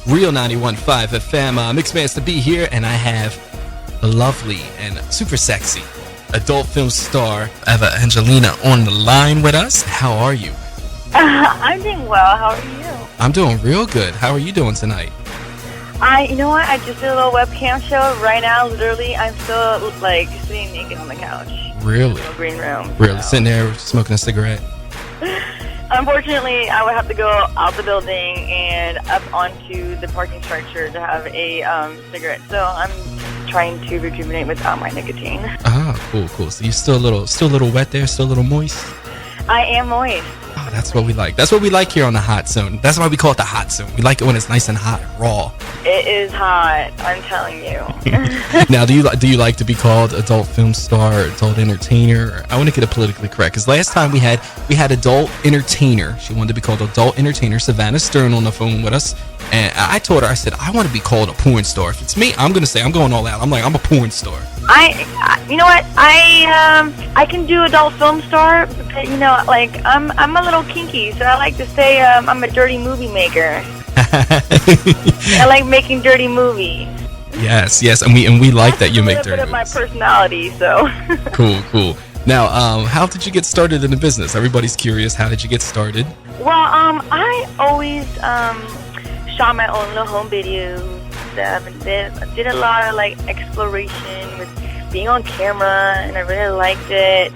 Real 91.5 FM. Mixmaster B here, and I have a lovely and super sexy adult film star, Eva Angelina, on the line with us. How are you? I'm doing well. How are you? I'm doing real good. How are you doing tonight? You know what? I just did a little webcam show. Right now, literally, I'm still, sitting naked on the couch. Really? In the green room. Really? Sitting there smoking a cigarette? Unfortunately, I would have to go out the building and up onto the parking structure to have a cigarette. So I'm trying to rejuvenate without my nicotine. Ah, cool. So you're still a little wet there? Still a little moist? I am moist. Oh, that's what we like. That's what we like here on the Hot Zone. That's why we call it the Hot Zone. We like it when it's nice and hot and raw. It is hot, I'm telling you. Now, do you like to be called adult film star or adult entertainer? I want to get it politically correct, because last time we had adult entertainer. She wanted to be called adult entertainer. Savannah Stern on the phone with us, and I told her, I said, I want to be called a porn star. If it's me, I'm gonna say I'm going all out. I'm a porn star. You know what? I can do adult film star, but I'm a little kinky, so I like to say I'm a dirty movie maker. I like making dirty movies. Yes, and we like that you make dirty movies. That's a bit of my personality, so. Cool. Now, how did you get started in the business? Everybody's curious. How did you get started? Well, I always shot my own little home videos stuff, and did a lot of exploration with being on camera, and I really liked it.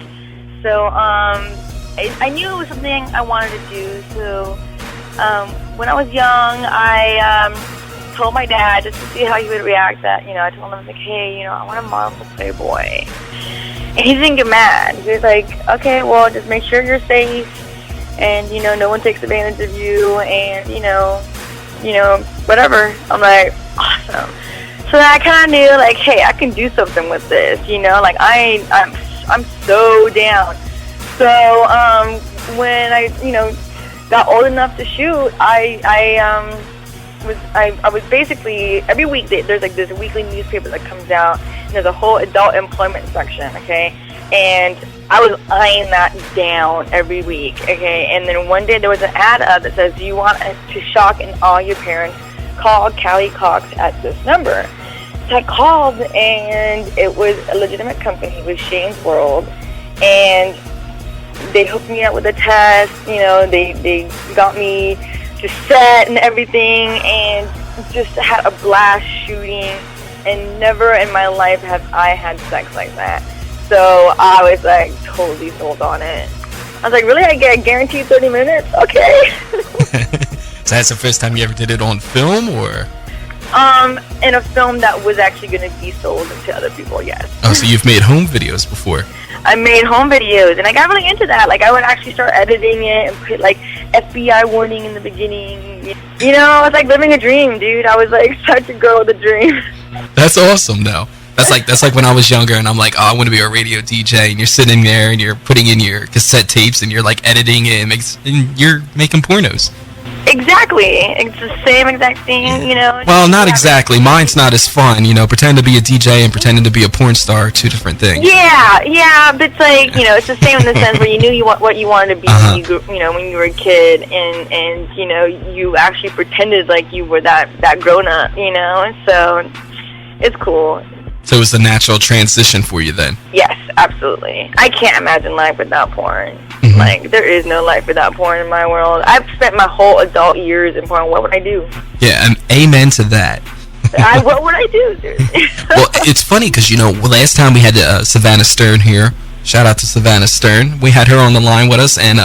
So I knew it was something I wanted to do. So when I was young, I told my dad, just to see how he would react, that I told him, hey, I want to model for Playboy, and he didn't get mad. He was like, okay, well, just make sure you're safe, and no one takes advantage of you, and whatever. I'm like, awesome. So then I kind of knew, hey, I can do something with this, I'm so down. So when I got old enough to shoot, I was basically, every week there's this weekly newspaper that comes out, and there's a whole adult employment section, okay, and I was eyeing that down every week, okay, and then one day there was an ad up that says, do you want to shock and awe your parents? Call Callie Cox at this number. So I called, and it was a legitimate company. It was Shane's World, and they hooked me up with a test. They got me to set and everything, and just had a blast shooting. And never in my life have I had sex like that. So I was totally sold on it. I was like, really? I get guaranteed 30 minutes? Okay. So that's the first time you ever did it on film, or? In a film that was actually going to be sold to other people, yes. Oh, so you've made home videos before? I made home videos, and I got really into that. I would actually start editing it and put, FBI warning in the beginning. I was living a dream, dude. I was, such a girl with a dream. That's awesome, though. That's like when I was younger, and I'm like, oh, I want to be a radio DJ, and you're sitting there, and you're putting in your cassette tapes, and you're, editing it, and you're making pornos. Exactly. It's the same exact thing, Well, not exactly. Mine's not as fun, pretending to be a DJ and pretending to be a porn star are two different things. Yeah, but it's it's the same in the sense where you knew what you wanted to be when you were a kid, and you actually pretended like you were that grown up, so it's cool. So it was the natural transition for you then? Yes, absolutely. I can't imagine life without porn. Mm-hmm. There is no life without porn in my world. I've spent my whole adult years in porn. What would I do? Yeah, amen to that. What would I do, dude? Well, it's funny because, last time we had Savannah Stern here. Shout out to Savannah Stern. We had her on the line with us, and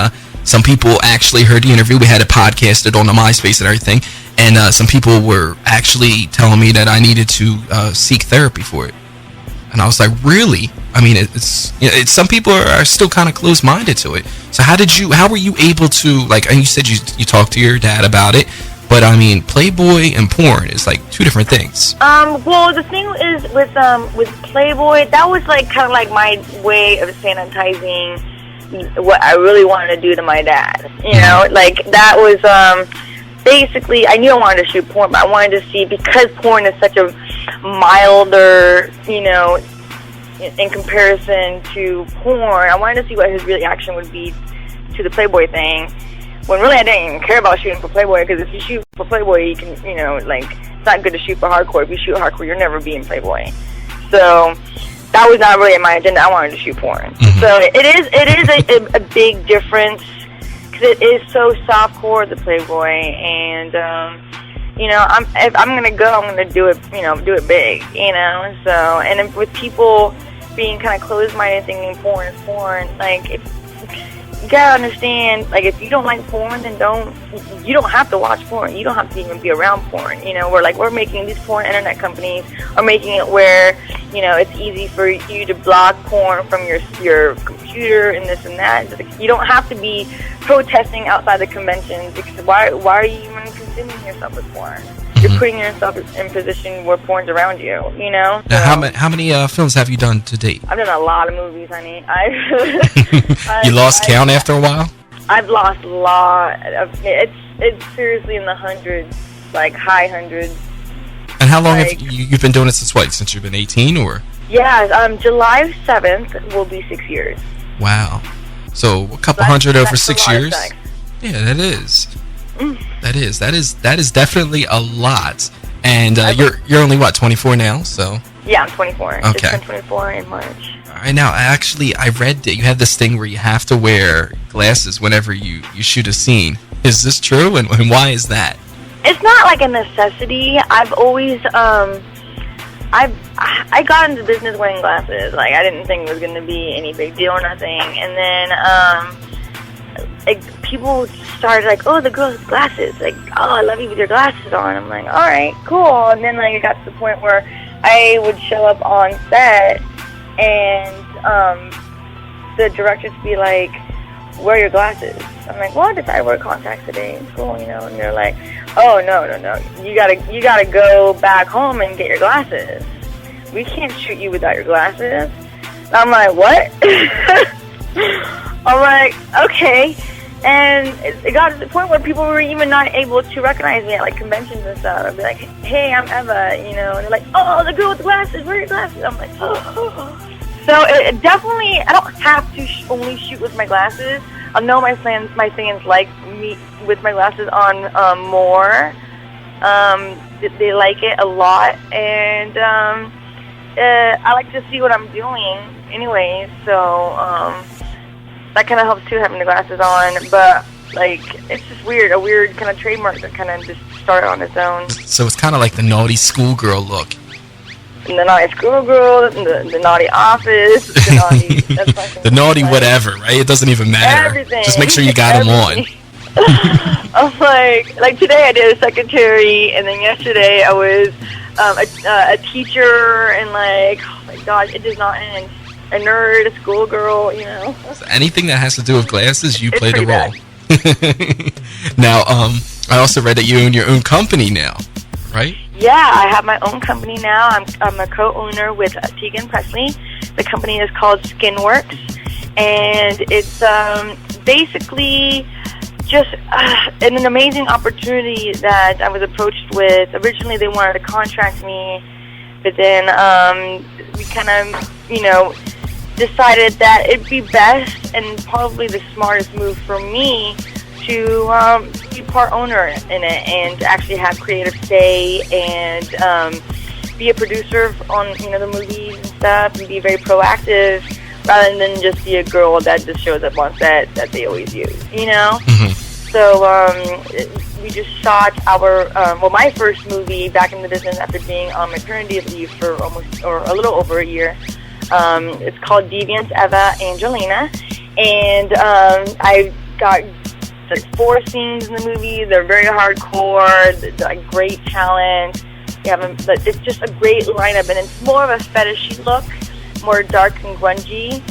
some people actually heard the interview. We had it podcasted on the MySpace and everything. And some people were actually telling me that I needed to seek therapy for it. And I was like, really? I mean, it's some people are still kind of closed-minded to it. So how were you able to, and you said you talked to your dad about it, but I mean, Playboy and porn is two different things. Well, the thing is with Playboy, that was kind of my way of sanitizing what I really wanted to do to my dad. That was, basically, I knew I wanted to shoot porn, but I wanted to see, because porn is such a milder, in comparison to porn, I wanted to see what his reaction would be to the Playboy thing. when really I didn't even care about shooting for Playboy, because if you shoot for Playboy, you can, you know, like, it's not good to shoot for hardcore. If you shoot hardcore, you're never being Playboy. So that was not really in my agenda. I wanted to shoot porn. Mm-hmm. So it is a big difference, because it is so softcore, the Playboy, and you know, if I'm gonna go, I'm gonna do it, you know, do it big, you know. So, and if, with people being kind of closed-minded, thinking porn is porn, like, you gotta understand, like, if you don't like porn, then you don't have to watch porn. You don't have to even be around porn. You know, we're making, these porn internet companies are making it where, you know, it's easy for you to block porn from your computer and this and that. You don't have to be protesting outside the conventions, because why are you even consuming yourself with porn? You're putting yourself in a position where porn's around you, you know? Now, how many films have you done to date? I've done a lot of movies, honey. You lost count after a while? I've lost a lot. It's seriously in the hundreds, like high hundreds. And how long have you've been doing it since what? Since you've been 18, or? Yeah, July 7th will be 6 years. Wow. So a couple hundred over 6 years? Sex. Yeah, that is. That is definitely a lot. And you're only what, 24 now? So yeah, I'm 24. Okay. Just turned 24 in March. All right, now I read that you have this thing where you have to wear glasses whenever you shoot a scene. Is this true? And why is that? It's not like a necessity. I've always I got into business wearing glasses. Like, I didn't think it was going to be any big deal or nothing. And then people started like, oh, the girl with glasses. Like, oh, I love you with your glasses on. I'm like, all right, cool. And then, like, it got to the point where I would show up on set and the directors would be like, wear your glasses. I'm like, well, I decided to wear contacts today. It's cool, you know. And they're like, oh, no. You gotta go back home and get your glasses. We can't shoot you without your glasses. And I'm like, what? I'm like, okay. And it got to the point where people were even not able to recognize me at, like, conventions and stuff. I'd be like, hey, I'm Eva, you know. And they're like, oh, the girl with the glasses, wear your glasses. I'm like, oh. So it definitely, I don't have to only shoot with my glasses. I know my fans like me with my glasses on more. They like it a lot, and I like to see what I'm doing anyway. So that kind of helps too, having the glasses on. But, like, it's just a weird kind of trademark that kind of just started on its own. So it's kind of like the naughty schoolgirl look. And the naughty schoolgirl, the naughty office, the naughty whatever, right? It doesn't even matter. Everything. Just make sure you got them on. I'm like today I did a secretary, and then yesterday I was a teacher, and like, oh my gosh, it does not end. A nerd, a schoolgirl, you know. So anything that has to do with glasses, you play the bad. role. Now, I also read that you own your own company now, right? Yeah, I have my own company now. I'm a co-owner with Tegan Presley. The company is called Skinworks, and it's basically just an amazing opportunity that I was approached with. Originally, they wanted to contract me, but then we kind of, you know, decided that it'd be best and probably the smartest move for me to be part owner in it and actually have creative say and be a producer on, you know, the movies and stuff, and be very proactive rather than just be a girl that just shows up on set that they always use, you know? Mm-hmm. So we just shot my first movie back in the business after being on maternity leave for a little over a year. It's called Deviant Eva Angelina, and I got like 4 scenes in the movie. They're very hardcore. They're like great talent. It's just a great lineup, and it's more of a fetishy look, more dark and grungy,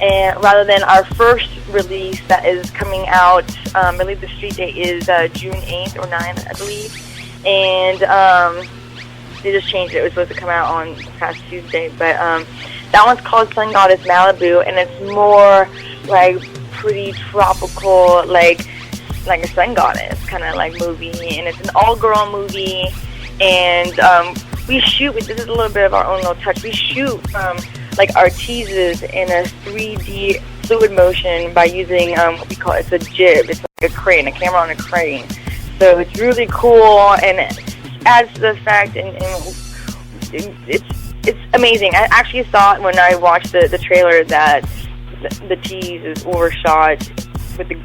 and rather than our first release that is coming out. I believe the street date is June 8th or 9th, I believe, and they just changed it. It was supposed to come out on past Tuesday, but that one's called Sun Goddess Malibu, and it's more like pretty tropical, like a sun goddess kind of like movie, and it's an all-girl movie, and we shoot with, this is a little bit of our own little touch, we shoot like our teases in a 3D fluid motion by using what we call, it's a jib, it's a crane, a camera on a crane. So it's really cool, and it adds to the fact, and it's amazing. I actually saw it when I watched the trailer that the tease is overshot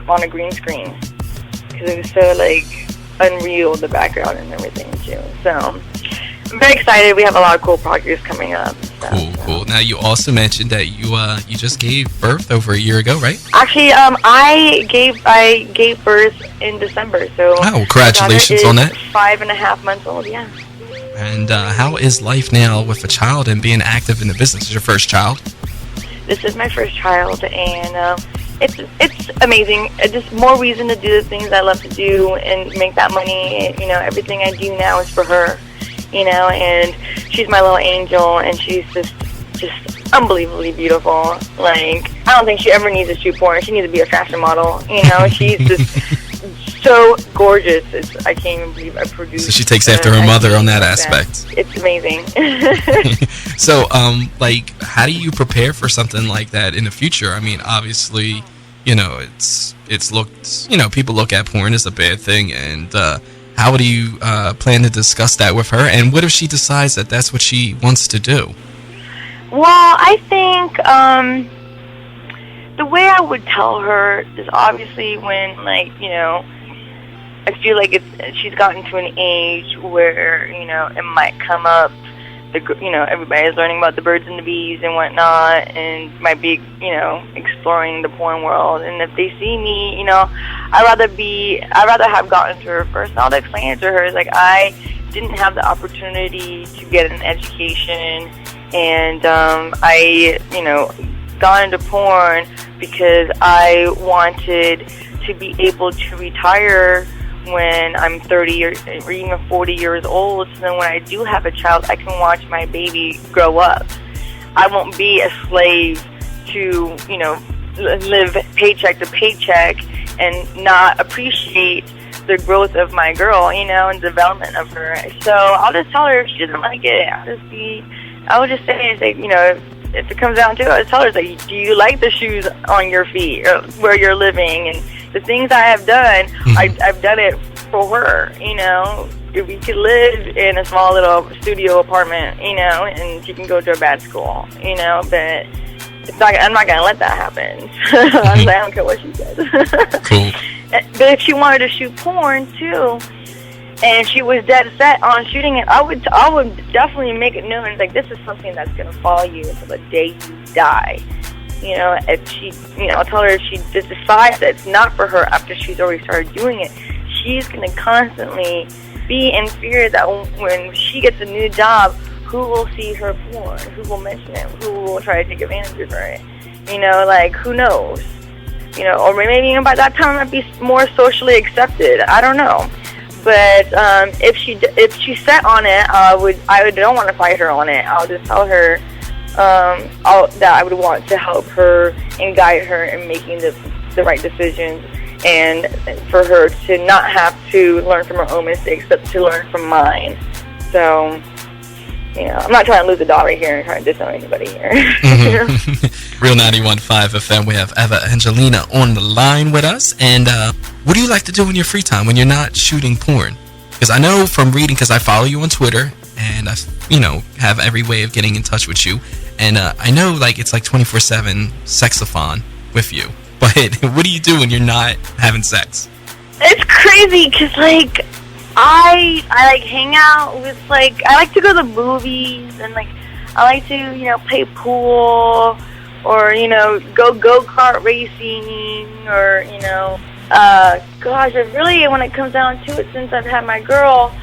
on a green screen, because it was so like unreal, the background and everything too. So I'm very excited. We have a lot of cool projects coming up. Cool. Now you also mentioned that you just gave birth over a year ago, right? Actually, I gave birth in December. So congratulations on that. 5.5 months old. Yeah. And how is life now with a child and being active in the business? Is your first child? This is my first child, and it's amazing. Just more reason to do the things I love to do and make that money. You know, everything I do now is for her. You know, and she's my little angel, and she's just unbelievably beautiful. Like, I don't think she ever needs to shoot porn. She needs to be a fashion model. You know, she's just so gorgeous. I can't even believe I produced. So she takes after her mother on that aspect. It's amazing. So, like, how do you prepare for something like that in the future? I mean, obviously, you know, it's looked, you know, people look at porn as a bad thing, and how do you plan to discuss that with her? And what if she decides that that's what she wants to do? Well, I think the way I would tell her is obviously when, like, you know, I feel like she's gotten to an age where, you know, it might come up. You know, everybody's learning about the birds and the bees and whatnot, and might be, you know, exploring the porn world. And if they see me, you know, I'd rather have gotten to her first. I'll explain it to her. Like, I didn't have the opportunity to get an education, and I, you know, got into porn because I wanted to be able to retire when I'm 30 or even 40 years old, so then when I do have a child, I can watch my baby grow up. I won't be a slave to, you know, live paycheck to paycheck and not appreciate the growth of my girl, you know, and development of her. So I'll just tell her if she doesn't like it. I would just say, you know, if it comes down to it, I'll tell her, like, do you like the shoes on your feet or where you're living? And the things I have done, I've done it for her, you know. If we could live in a small little studio apartment, you know, and she can go to a bad school, you know, but I'm not going to let that happen. I don't care what she says. Cool. But if she wanted to shoot porn, too, and she was dead set on shooting it, I would definitely make it known, like, this is something that's going to follow you until the day you die. You know, if she, you know, I'll tell her if she just decides that it's not for her after she's already started doing it, she's going to constantly be in fear that when she gets a new job, who will see her porn? Who will mention it? Who will try to take advantage of her? You know, like, who knows? You know, or maybe even by that time it might be more socially accepted. I don't know. But if she's set on it, I don't want to fight her on it. I'll just tell her that I would want to help her and guide her in making the right decisions, and for her to not have to learn from her own mistakes, but to learn from mine. So, you know, I'm not trying to lose a daughter here and trying to disown anybody here. Mm-hmm. Real 91.5 FM, we have Eva Angelina on the line with us. And what do you like to do in your free time when you're not shooting porn? Because I know from reading, because I follow you on Twitter, and I, you know, have every way of getting in touch with you. And I know, like, it's like 24/7 sexathon with you. But what do you do when you're not having sex? It's crazy, because, like, I like hang out with, like, I like to go to the movies, and, like, I like to, you know, play pool, or, you know, go-kart racing, or, you know, gosh, I really, when it comes down to it, since I've had my girl,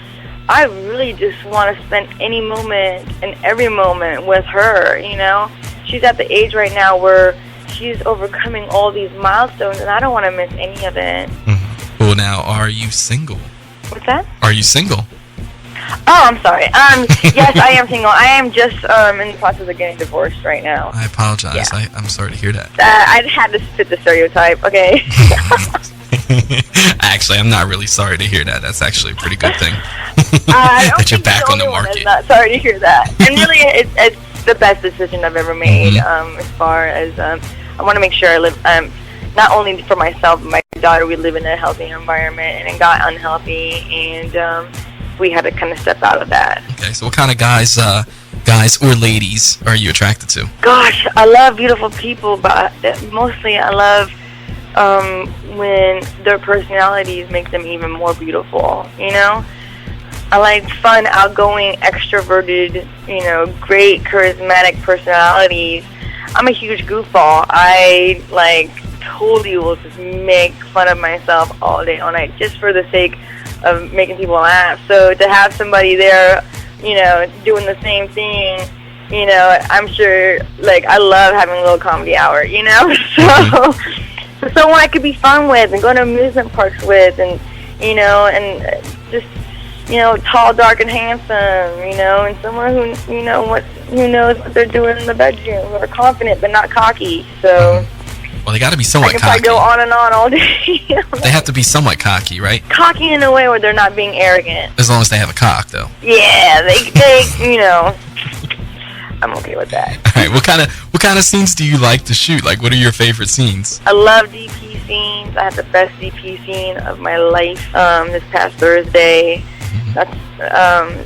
I really just want to spend any moment and every moment with her, you know. She's at the age right now where she's overcoming all these milestones, and I don't want to miss any of it. Mm-hmm. Well, now, are you single? What's that? Are you single? Oh, I'm sorry. Yes, I am single. I am just in the process of getting divorced right now. I apologize. Yeah. I'm sorry to hear that. I had to fit the stereotype, okay? Actually, I'm not really sorry to hear that. That's actually a pretty good thing. That you're back on the market. I'm not sorry to hear that. And really, it's the best decision I've ever made. As far as I want to make sure I live not only for myself but my daughter, we live in a healthy environment, and it got unhealthy, and we had to kind of step out of that. Okay, so what kind of guys or ladies are you attracted to? Gosh, I love beautiful people, but mostly I love when their personalities make them even more beautiful, you know? I like fun, outgoing, extroverted, you know, great, charismatic personalities. I'm a huge goofball. I, like, totally will just make fun of myself all day, all night, just for the sake of making people laugh. So to have somebody there, you know, doing the same thing, you know, I'm sure, like, I love having a little comedy hour, you know? So someone I could be fun with and go to amusement parks with, and, you know, and just, you know, tall, dark, and handsome, you know, and someone who, you know, who knows what they're doing in the bedroom, who are confident but not cocky. So, well, they got to be somewhat cocky. I can probably go on and on all day. You know? They have to be somewhat cocky, right? Cocky in a way where they're not being arrogant. As long as they have a cock, though. Yeah, they you know, I'm okay with that. All right, what kind of scenes do you like to shoot? Like, what are your favorite scenes? I love DP scenes. I had the best DP scene of my life this past Thursday. That's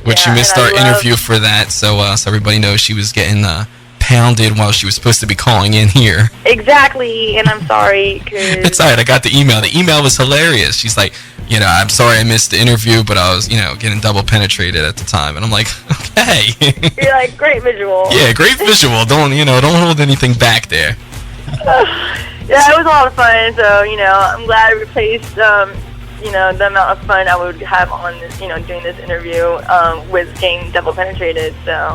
which you missed our interview for that, so everybody knows she was getting pounded while she was supposed to be calling in here. Exactly, and I'm sorry. It's alright, I got the email. The email was hilarious. She's like, you know, I'm sorry I missed the interview, but I was, you know, getting double penetrated at the time. And I'm like, okay. You're like, great visual. Yeah, great visual. Don't hold anything back there. Yeah, it was a lot of fun. So, you know, I'm glad I replaced, you know, the amount of fun I would have on this, you know, doing this interview with getting double penetrated. So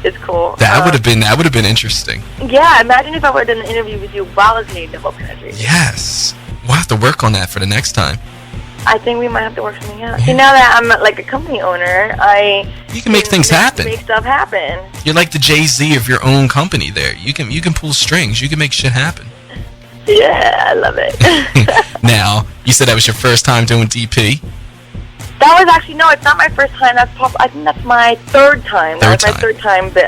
it's cool. That would have been interesting. Yeah, imagine if I would have done an interview with you while I was getting double penetrated. Yes, we'll have to work on that for the next time. I think we might have to work something out. See, now that I'm like a company owner, you can make things happen. Make stuff happen. You're like the Jay-Z of your own company. There, you can pull strings. You can make shit happen. Yeah, I love it. Now, you said that was your first time doing DP. That was actually, no, it's not my first time. I think that's my third time. That was my third time, but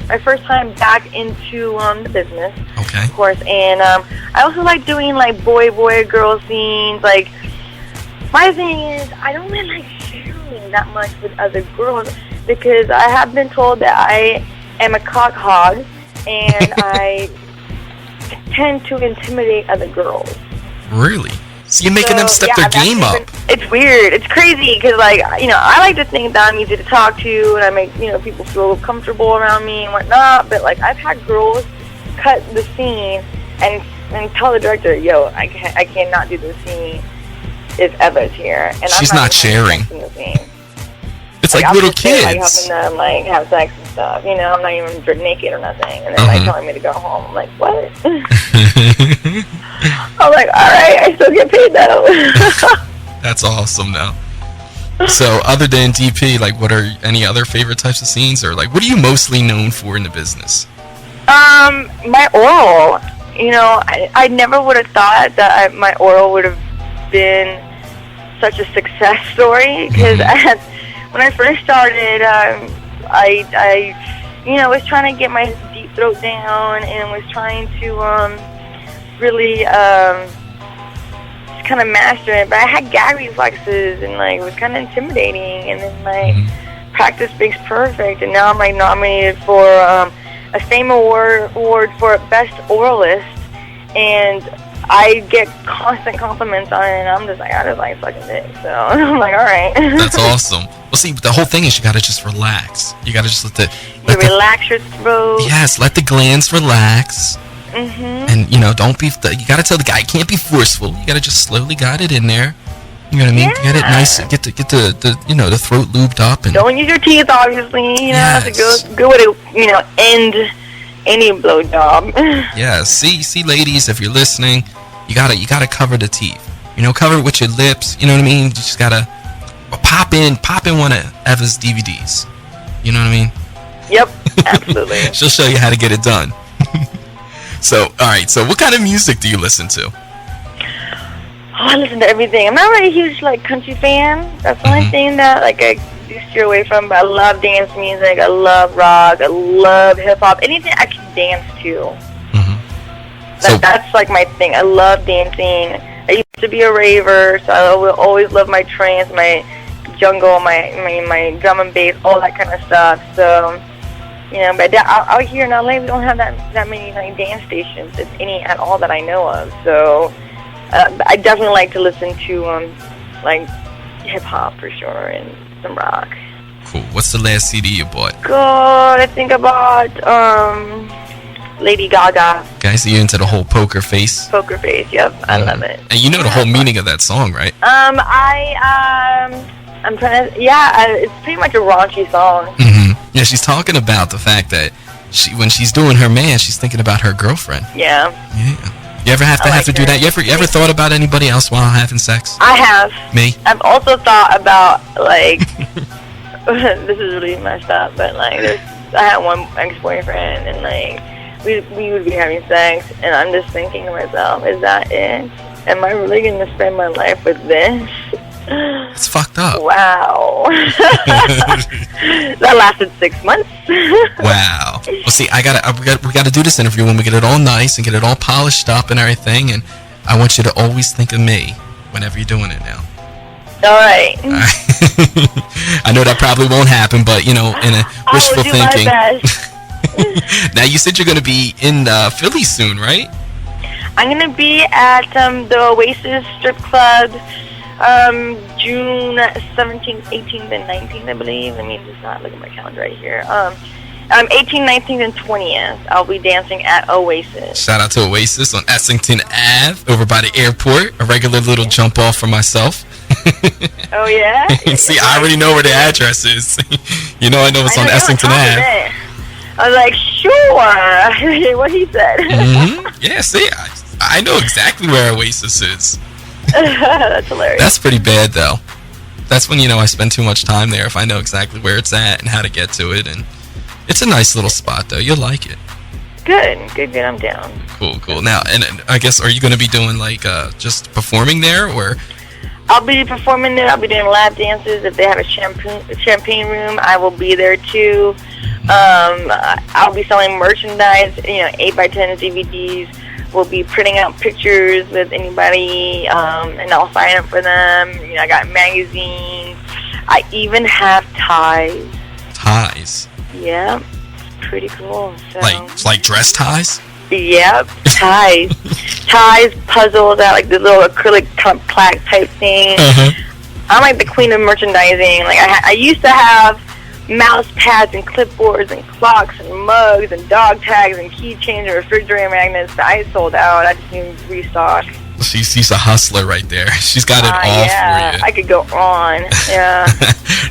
my first time back into the business. Okay. Of course, and I also like doing like boy girl scenes. Like, my thing is, I don't really like sharing that much with other girls because I have been told that I am a cock hog and I tend to intimidate other girls. Really? So you're making them step their game up. It's weird. It's crazy because, like, you know, I like to think that I'm easy to talk to and I make, you know, people feel comfortable around me and whatnot. But, like, I've had girls cut the scene and tell the director, yo, I cannot do the scene if Eva's here. And she's not sharing. It's like little kids. Like helping them like have sex and stuff. You know, I'm not even naked or nothing, and they're like telling me to go home. I'm like, what? I'm like, all right, I still get paid though. That's awesome, though. So, other than DP, like, what are any other favorite types of scenes, or like, what are you mostly known for in the business? My oral. You know, I never would have thought that my oral would have been such a success story because when I first started, I you know, was trying to get my deep throat down and was trying to really just kind of master it. But I had gag reflexes and like it was kind of intimidating. And then like practice makes perfect. And now I'm like nominated for a Fame Award for Best Oralist, and I get constant compliments on it, and I'm just like, I just like sucking dick. So I'm like, all right. That's awesome. Well, see, the whole thing is you gotta just relax. You gotta just relax your throat. Yes, let the glands relax. And you know, don't be. You gotta tell the guy, can't be forceful. You gotta just slowly guide it in there. You know what I mean? Yeah. Get it nice. Get the you know, the throat lubed up, and don't use your teeth, obviously. You know, that's a good way to, you know, end any blowjob. Yeah. See, ladies, if you're listening, you gotta cover the teeth. You know, cover it with your lips. You know what I mean? You just gotta pop in one of Eva's DVDs. You know what I mean? Yep, absolutely. She'll show you how to get it done. So, all right. So, what kind of music do you listen to? Oh, I listen to everything. I'm not really a huge like country fan. That's the only thing that like I do steer away from. But I love dance music. I love rock. I love hip hop. Anything I can dance to. So that's like my thing. I love dancing. I used to be a raver, so I will always love my trance, my jungle, my drum and bass, all that kind of stuff. So, but out here in LA, we don't have that many like dance stations, if any at all that I know of. So, I definitely like to listen to like hip hop for sure and some rock. Cool. What's the last CD you bought? God, I think I bought Lady Gaga. Guys, are you into the whole poker face? Poker Face, yep, I love it. And you know the whole meaning of that song, right? I'm trying to, it's pretty much a raunchy song. Mm-hmm. Yeah, she's talking about the fact that when she's doing her man, she's thinking about her girlfriend. Yeah. Yeah. You ever have to do that? You ever thought about anybody else while having sex? I have. Me? I've also thought about, like, this is really messed up, but, like, I had one ex-boyfriend, and, like, we would be having sex, and I'm just thinking to myself, is that it? Am I really going to spend my life with this? It's fucked up. Wow. That lasted 6 months. Wow. Well, see, we gotta do this interview when we get it all nice and get it all polished up and everything, and I want you to always think of me whenever you're doing it now. All right. I know that probably won't happen, but, in a wishful thinking. My best. Now, you said you're going to be in Philly soon, right? I'm going to be at the Oasis Strip Club June 17th, 18th, and 19th, I believe. Let me just not look at my calendar right here. 18th, 19th, and 20th. I'll be dancing at Oasis. Shout out to Oasis on Essington Ave over by the airport. A regular little jump off for myself. Oh, yeah? See, I already know where the address is. I know it's on Essington Ave. I was like, sure. What he said. Mm-hmm. Yeah, see, I know exactly where Oasis is. That's hilarious. That's pretty bad, though. That's when, I spend too much time there if I know exactly where it's at and how to get to it. And it's a nice little spot, though. You'll like it. Good. I'm down. Cool. Now, and I guess, are you going to be doing, like, just performing there, or? I'll be performing there. I'll be doing lap dances. If they have a champagne room, I will be there, too. I'll be selling merchandise, 8x10 DVDs. We'll be printing out pictures with anybody, and I'll sign up for them. I got magazines. I even have ties. Ties? Yeah, pretty cool. So. Like dress ties? Yep, ties. Ties, puzzles, like the little acrylic kind of plaque type thing. Uh-huh. I'm like the queen of merchandising. Like I used to have mouse pads and clipboards and clocks and mugs and dog tags and keychains and refrigerator magnets. I sold out. I just need to restock. She's a hustler right there. She's got it all for you. I could go on. Yeah.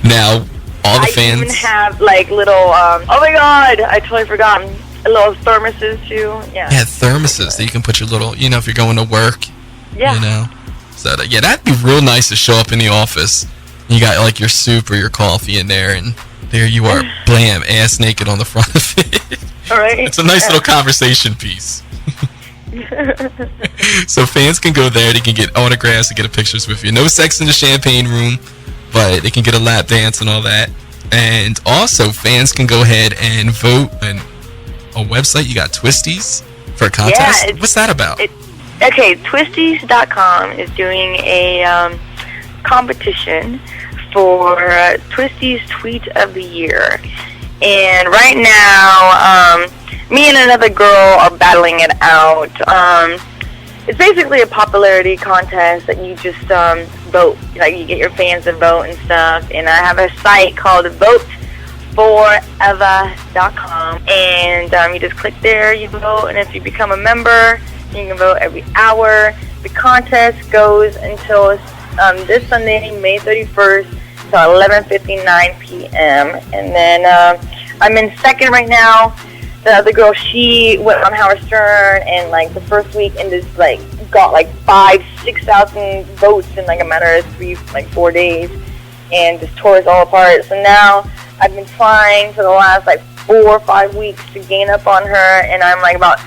Now, all the fans. I even have like little. Oh my God! I totally forgot. Little thermoses too. Yeah. Yeah, thermoses that you can put your little. If you're going to work. Yeah. So that'd be real nice to show up in the office. You got like your soup or your coffee in there, and there you are, blam, ass naked on the front of it. All right. It's a nice little conversation piece. So fans can go there. They can get autographs and get pictures with you. No sex in the champagne room, but they can get a lap dance and all that. And also, fans can go ahead and vote on a website. You got Twisties for a contest. Yeah, what's that about? Okay, Twisties.com is doing a competition for Twisties Tweet of the Year. And right now, me and another girl are battling it out. It's basically a popularity contest that you just vote. Like, you get your fans to vote and stuff. And I have a site called voteforeva.com. And you just click there, you vote. And if you become a member, you can vote every hour. The contest goes until this Sunday, May 31st, to 11:59 p.m. And then I'm in second right now. The other girl, she went on Howard Stern, and like the first week, and just like got like 6,000 votes in like a matter of 4 days, and just tore us all apart. So now I've been trying for the last 4 or 5 weeks to gain up on her, and I'm about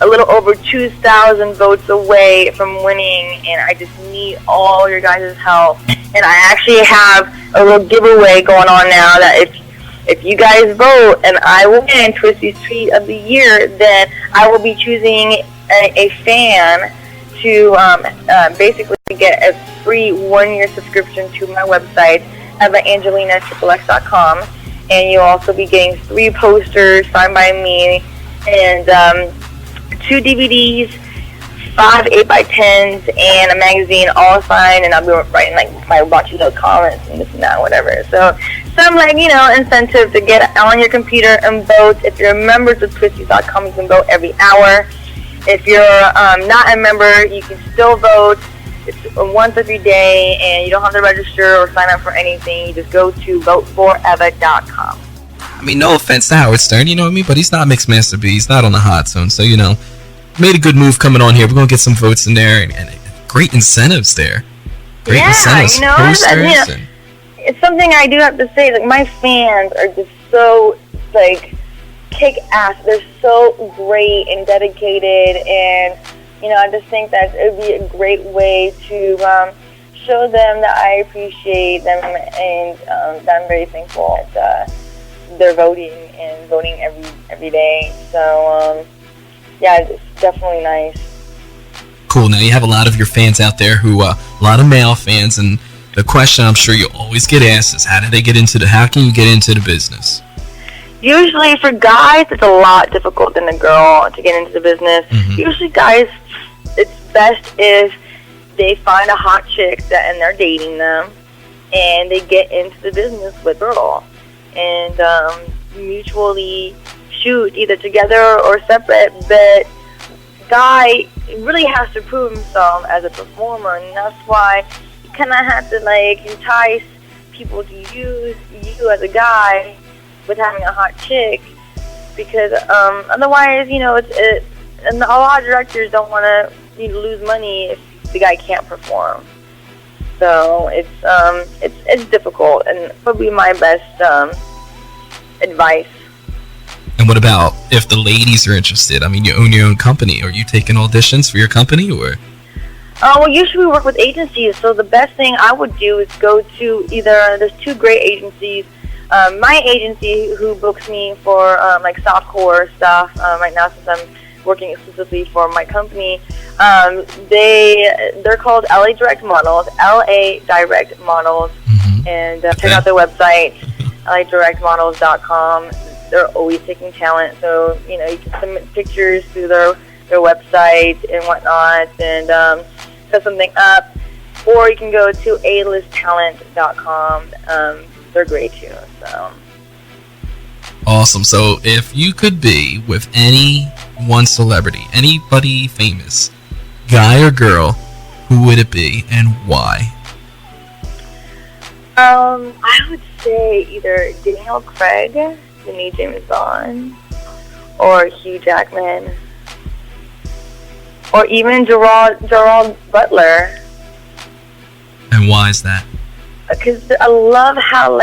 a little over 2,000 votes away from winning, and I just need all your guys' help. And I actually have a little giveaway going on now that if you guys vote and I win Twisty's Tweet of the Year, then I will be choosing a fan to basically get a free 1-year subscription to my website, EvaAngelina.com, and you'll also be getting 3 posters signed by me, and 2 DVDs, 5 8x10s, and a magazine, all signed, and I'll be writing like my bunch of little comments and this and that, whatever. So some incentive to get on your computer and vote. If you're members of Twisties.com, you can vote every hour. If you're not a member, you can still vote. It's once every day, and you don't have to register or sign up for anything. You just go to voteforeva.com. I mean, no offense to Howard Stern, you know what I mean? But he's not Mixmaster B. He's not on the hot zone. So, made a good move coming on here. We're going to get some votes in there, and great incentives there. Great incentives. Posters, it's something I do have to say. Like, my fans are just so, kick ass. They're so great and dedicated, and I just think that it would be a great way to show them that I appreciate them, and that I'm very thankful that they're voting every day. So yeah, it's definitely nice. Cool. Now you have a lot of your fans out there who a lot of male fans, and the question I'm sure you always get asked is how can you get into the business? Usually for guys, it's a lot difficult than a girl to get into the business. Mm-hmm. Usually guys, it's best if they find a hot chick and they're dating them, and they get into the business with a girl, and mutually shoot either together or separate. But guy really has to prove himself as a performer, and that's why you kind of have to entice people to use you as a guy with having a hot chick, because otherwise, and a lot of directors don't want to lose money if the guy can't perform. So it's difficult, and probably my best advice. And what about if the ladies are interested? I mean, you own your own company. Are you taking auditions for your company, or? Well, usually we work with agencies, so the best thing I would do is go to there's 2 great agencies. My agency, who books me for softcore stuff right now, since I'm working exclusively for my company, they're called LA Direct Models, Mm-hmm. And check out their website, LADirectModels.com. They're always taking talent, so you can submit pictures through their website and whatnot, and set something up, or you can go to alisttalent.com. They're great too. So awesome. So if you could be with any one celebrity, anybody famous, guy or girl, who would it be and why? I would say either Daniel Craig, the new James Bond, or Hugh Jackman, or even Gerald Butler. And why is that? Because I love how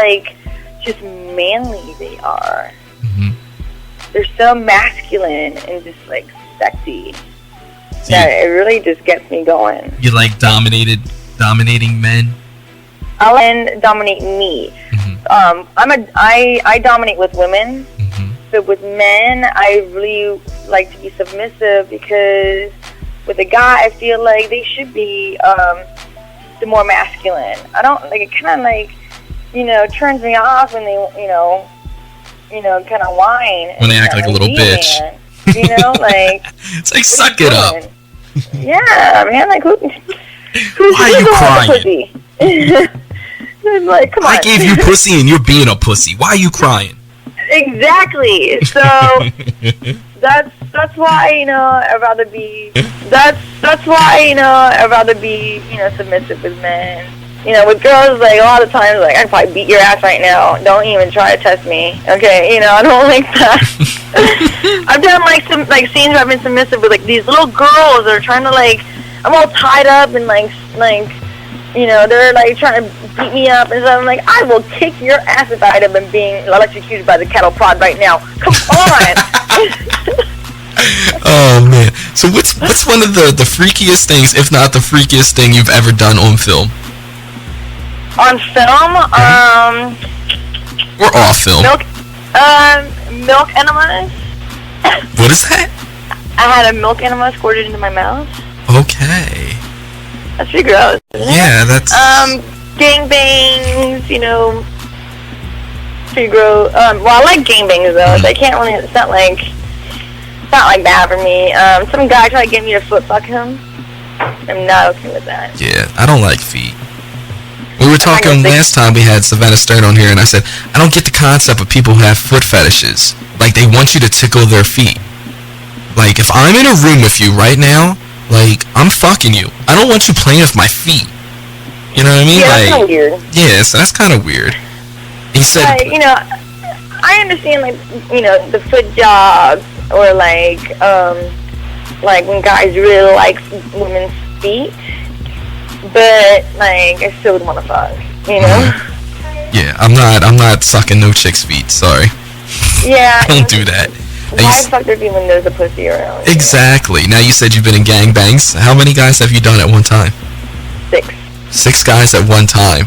just manly they are. Mm-hmm. They're so masculine and just sexy. That it really just gets me going. You like dominating men? I let dominate me. Mm-hmm. I dominate with women. Mm-hmm. But with men, I really like to be submissive, because with a guy, I feel like they should be the more masculine. I don't it kind of turns me off when they kind of whine when they act like a little bitch. Man. It's suck it up. Yeah, man. Why are you crying? Come on. I gave you pussy and you're being a pussy. Why are you crying? Exactly. So that's why I'd rather be submissive with men. With girls, a lot of times, I'd probably beat your ass right now. Don't even try to test me, okay? I don't like that. I've done some scenes where I've been submissive with these little girls that are trying to I'm all tied up and they're trying to beat me up, and so I'm I will kick your ass if I had been being electrocuted by the cattle prod right now. Come on. Oh man! So what's one of the freakiest things, if not the freakiest thing, you've ever done on film? On film, or off film? Milk enemas. What is that? I had a milk enema squirted into my mouth. Okay. That's pretty gross, isn't it? Yeah, that's... Gangbangs, you know, pretty gross. Well, I like gangbangs, though. So I can't really, it's not like that for me. Some guy tried to get me to foot fuck him. I'm not okay with that. Yeah, I don't like feet. We were talking last time we had Savannah Stern on here, and I said, I don't get the concept of people who have foot fetishes. Like, they want you to tickle their feet. Like, if I'm in a room with you right now, like, I'm fucking you. I don't want you playing with my feet. You know what I mean? Yeah, like, that's kind of weird. Yeah, so that's kind of weird. He said... Like, you know, I understand, like, you know, the foot jobs, or, like when guys really like women's feet, but, like, I still would want to fuck, you know? Yeah, I'm not sucking no chick's feet, sorry. Yeah. Don't do that. Why fuck their feet when there's a pussy around? Exactly. You know? Now, you said you've been in gangbangs. How many guys have you done at one time? 6. 6 guys at one time?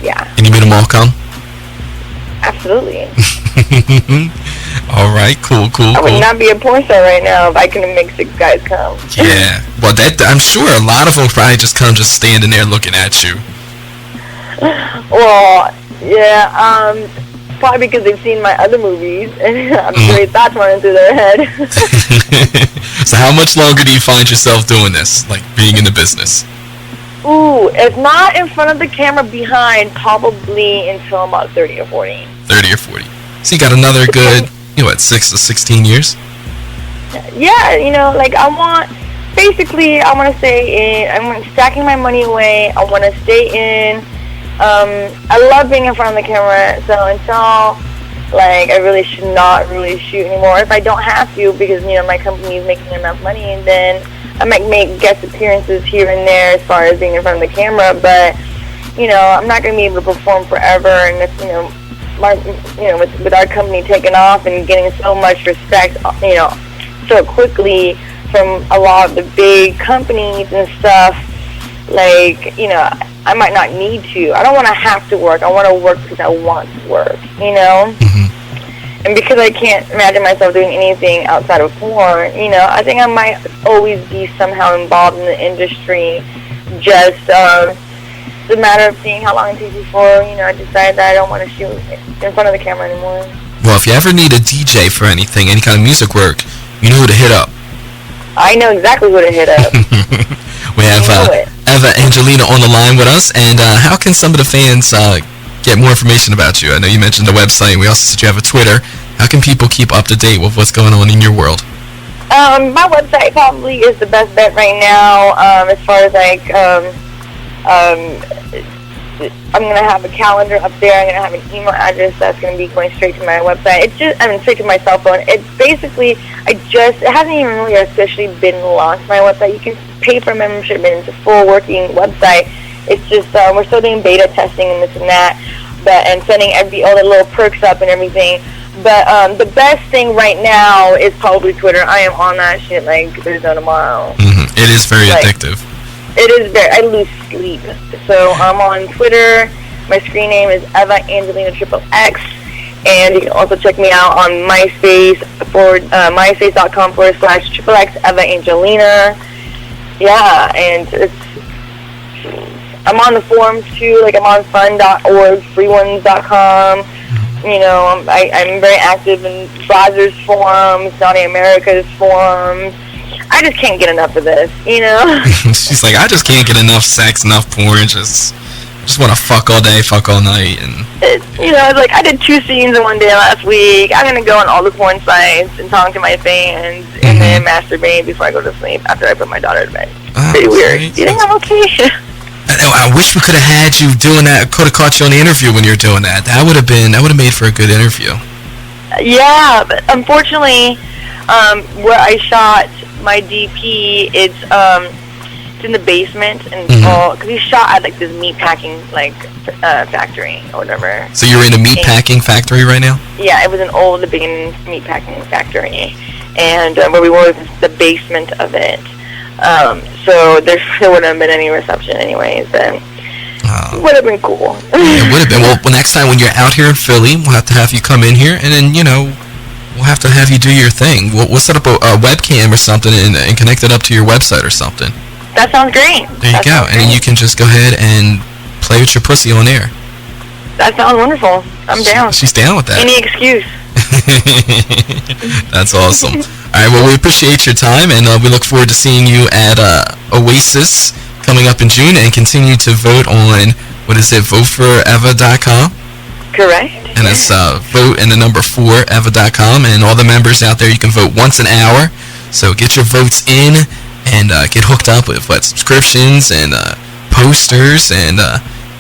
Yeah. And you made them all come? Absolutely. All right, cool. I would not be a porn star right now if I couldn't make 6 guys come. Yeah. Well, I'm sure a lot of them probably just come just standing there looking at you. Well, yeah, probably because they've seen my other movies, and I'm sure thoughts running through their head. So how much longer do you find yourself doing this, like being in the business? Ooh, if not in front of the camera, behind, probably until I'm about 30 or 40. 30 or 40. So you got another good, 6 to 16 years? Yeah, you know, like I want to stay in, I'm stacking my money away, I want to stay in, I love being in front of the camera, so until, like, I really should not really shoot anymore. If I don't have to, because, you know, my company is making enough money, then I might make guest appearances here and there as far as being in front of the camera, but, you know, I'm not going to be able to perform forever, and if, you know, with our company taking off and getting so much respect, you know, so quickly from a lot of the big companies and stuff, like, you know, I might not need to. I don't want to have to work. I want to work because I want to work, you know? Mm-hmm. And because I can't imagine myself doing anything outside of porn, you know, I think I might always be somehow involved in the industry. Just it's a matter of seeing how long it takes before, you know, I decide that I don't want to shoot in front of the camera anymore. Well, if you ever need a DJ for anything, any kind of music work, you know who to hit up. I know exactly who to hit up. We have Eva Angelina on the line with us, and how can some of the fans get more information about you? I know you mentioned the website, and we also said you have a Twitter. How can people keep up to date with what's going on in your world? My website probably is the best bet right now, as far as, like, I'm going to have a calendar up there. I'm going to have an email address that's going to be going straight to my website. Straight to my cell phone. It's basically, it hasn't even really officially been launched, my website. You can pay for membership, and it's a full working website. It's just, we're still doing beta testing and this and that, and setting all the little perks up and everything. But the best thing right now is probably Twitter. I am on that shit like there's no tomorrow. Mm-hmm. It is very addictive. It is I lose sleep. So I'm on Twitter. My screen name is Eva Angelina XXX. And you can also check me out on MySpace myspace.com/XXX Eva Angelina. Yeah, and I'm on the forums too. Like, I'm on fun.org, freeones.com. You know, I'm very active in Brazzers forums, Naughty America's forums. I just can't get enough of this, you know? She's like, I just can't get enough sex, enough porn, just want to fuck all day, fuck all night. And you know, it's like, I did 2 scenes in one day last week. I'm going to go on all the porn sites and talk to my fans, and then masturbate before I go to sleep after I put my daughter to bed. Pretty weird. Do you think I'm okay? I wish we could have had you doing that. Could have caught you on the interview when you were doing that. That would have made for a good interview. Yeah, but unfortunately, where I shot my DP, it's in the basement, and because we shot at like this meat packing factory or whatever. So you're in a meat packing factory right now? Yeah, it was an old abandoned meat packing factory, and where we were was the basement of it. So there wouldn't have been any reception anyways, and it would have been cool. It would have been. Well, next time when you're out here in Philly, we'll have to have you come in here, and then, you know, we'll have to have you do your thing. We'll set up a webcam or something and connect it up to your website or something. That sounds great. There you go. And then you can just go ahead and play with your pussy on air. That sounds wonderful. I'm down. She's down with that. Any excuse. That's awesome. All right, well, we appreciate your time, and we look forward to seeing you at Oasis coming up in June, and continue to vote on, what is it, voteforeva.com? Correct. And it's vote and the number 4, eva.com, and all the members out there, you can vote once an hour. So get your votes in, and get hooked up with subscriptions and posters, and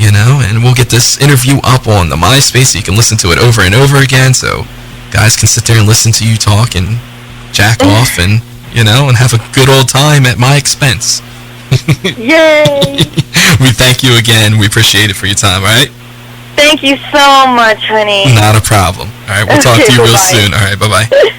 and we'll get this interview up on the MySpace so you can listen to it over and over again, so guys can sit there and listen to you talk and jack off and and have a good old time at my expense. Yay! We thank you again. We appreciate it for your time. All right. Thank you so much, honey. Not a problem. All right, we'll talk to you real soon. All right, bye bye. Bye.